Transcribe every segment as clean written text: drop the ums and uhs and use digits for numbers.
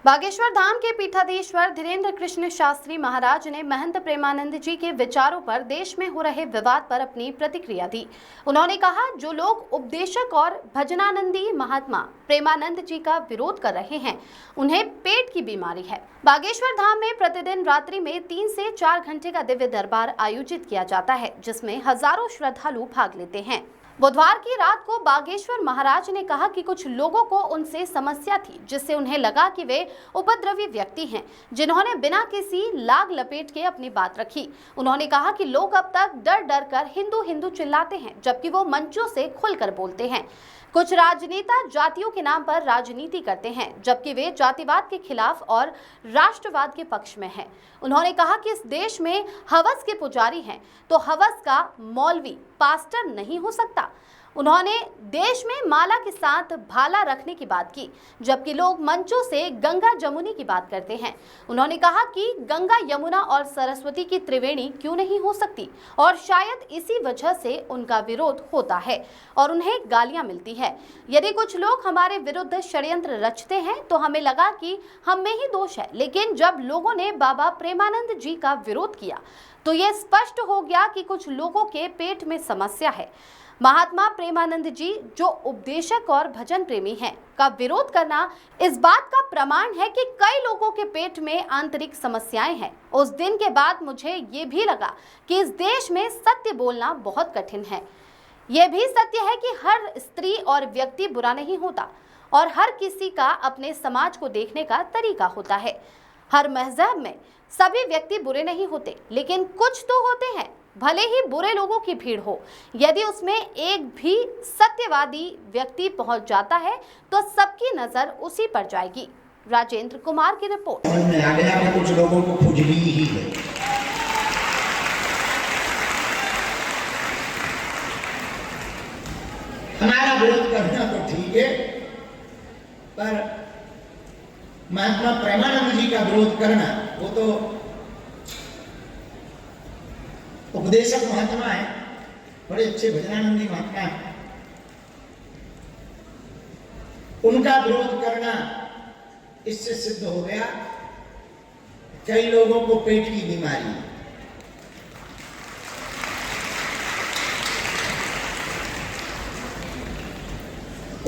बागेश्वर धाम के पीठाधीश्वर धीरेन्द्र कृष्ण शास्त्री महाराज ने महंत प्रेमानंद जी के विचारों पर देश में हो रहे विवाद पर अपनी प्रतिक्रिया दी। उन्होंने कहा, जो लोग उपदेशक और भजनानंदी महात्मा प्रेमानंद जी का विरोध कर रहे हैं, उन्हें पेट की बीमारी है। बागेश्वर धाम में प्रतिदिन रात्रि में 3 से 4 घंटे का दिव्य दरबार आयोजित किया जाता है, जिसमें हजारों श्रद्धालु भाग लेते हैं। बुधवार की रात को बागेश्वर महाराज ने कहा कि कुछ लोगों को उनसे समस्या थी, जिससे उन्हें लगा कि वे उपद्रवी व्यक्ति हैं, जिन्होंने बिना किसी लाग लपेट के अपनी बात रखी। उन्होंने कहा कि लोग अब तक डर डर कर हिंदू हिंदू चिल्लाते हैं, जबकि वो मंचों से खुलकर बोलते हैं। कुछ राजनेता जातियों के नाम पर राजनीति करते हैं, जबकि वे जातिवाद के खिलाफ और राष्ट्रवाद के पक्ष में हैं। उन्होंने कहा कि इस देश में हवस के पुजारी हैं, तो हवस का मौलवी पास्टर नहीं हो सकता। उन्होंने देश में माला के साथ भाला रखने की बात की, जबकि लोग मंचों से गंगा जमुनी की बात करते हैं। उन्होंने कहा कि गंगा, यमुना और सरस्वती की त्रिवेणी क्यों नहीं हो सकती, और शायद इसी वजह से उनका विरोध होता है और उन्हें गालियां मिलती है। यदि कुछ लोग हमारे विरुद्ध षड्यंत्र रचते हैं तो हमें लगा कि हम में ही दोष है, लेकिन जब लोगों ने बाबा प्रेमानंद जी का विरोध किया तो यह स्पष्ट हो गया कि कुछ लोगों के पेट में समस्या है। महात्मा प्रेमानंद जी, जो उपदेशक और भजन प्रेमी हैं, का विरोध करना इस बात का प्रमाण है कि कई लोगों के पेट में आंतरिक समस्याएं हैं। उस दिन के बाद मुझे ये भी लगा कि इस देश में सत्य बोलना बहुत कठिन है। ये भी सत्य है कि हर स्त्री और व्यक्ति बुरा नहीं होता और हर किसी का अपने समाज को देखने का तरीका होता है। हर मजहब में सभी व्यक्ति बुरे नहीं होते, लेकिन कुछ तो होते हैं। भले ही बुरे लोगों की भीड़ हो, यदि उसमें एक भी सत्यवादी व्यक्ति पहुंच जाता है तो सबकी नजर उसी पर जाएगी। राजेंद्र कुमार की रिपोर्ट। समझ में आ गया कि कुछ लोगों को खुजली ही है। हमारा विरोध करना तो ठीक है, पर महात्मा प्रेमानंद जी का विरोध करना, वो तो उपदेशक महात्मा है, बड़े अच्छे भजनानंदी महात्मा है, उनका विरोध करना इससे सिद्ध हो गया कई लोगों को पेट की बीमारी।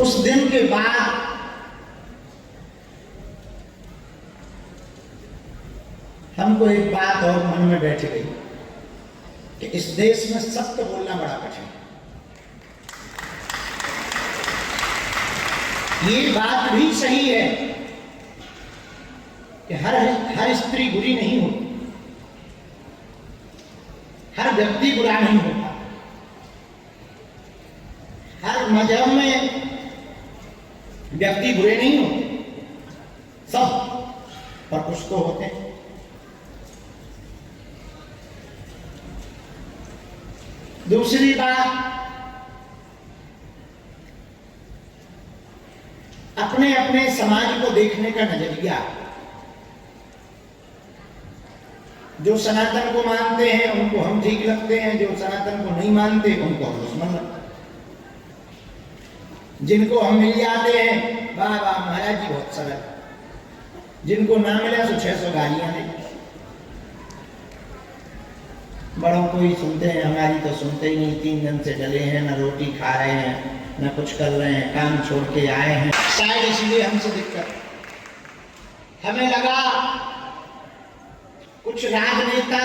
उस दिन के बाद हमको एक बात और मन में बैठ गई कि इस देश में सत्य बोलना बड़ा कठिन है। ये बात भी सही है कि हर स्त्री बुरी नहीं होती, हर व्यक्ति बुरा नहीं होता, हर मजहब में व्यक्ति बुरे नहीं होते, सब पर कुछ तो होते हैं। दूसरी बात, अपने अपने समाज को देखने का नजरिया। जो सनातन को मानते हैं उनको हम ठीक लगते हैं, जो सनातन को नहीं मानते उनको हम दुश्मन लगते हैं। जिनको हम मिल जाते हैं, वाह वाह महाराज जी बहुत सरल, जिनको ना मिला तो 600 गालियां दें। बड़ों को ही सुनते हैं, हमारी तो सुनते ही नहीं। 3 दिन से डले हैं, न रोटी खा रहे हैं, न कुछ कर रहे हैं, काम छोड़ के आए हैं। शायद इसलिए हमसे दिक्कत। हमें लगा कुछ राजनेता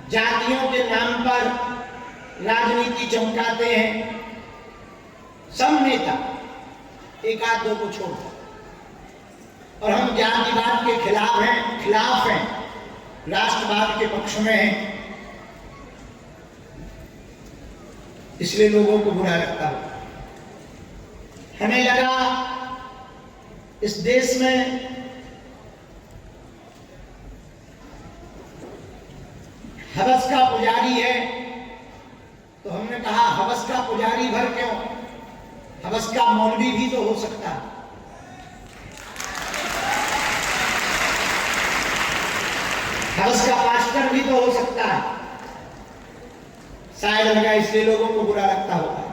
जातियों के नाम पर राजनीति चमकाते हैं। सब नेता, एक आध दो को छोड़, और हम जातिवाद के खिलाफ हैं, राष्ट्रवाद के पक्ष में हैं, इसलिए लोगों को बुरा लगता है। हमें लगा इस देश में हवस का पुजारी है, तो हमने कहा हवस का पुजारी भर क्यों, हवस का मौलवी भी तो हो सकता है। हवस का पास्टर भी तो हो सकता है। शायद लगा इसलिए लोगों को बुरा लगता होगा।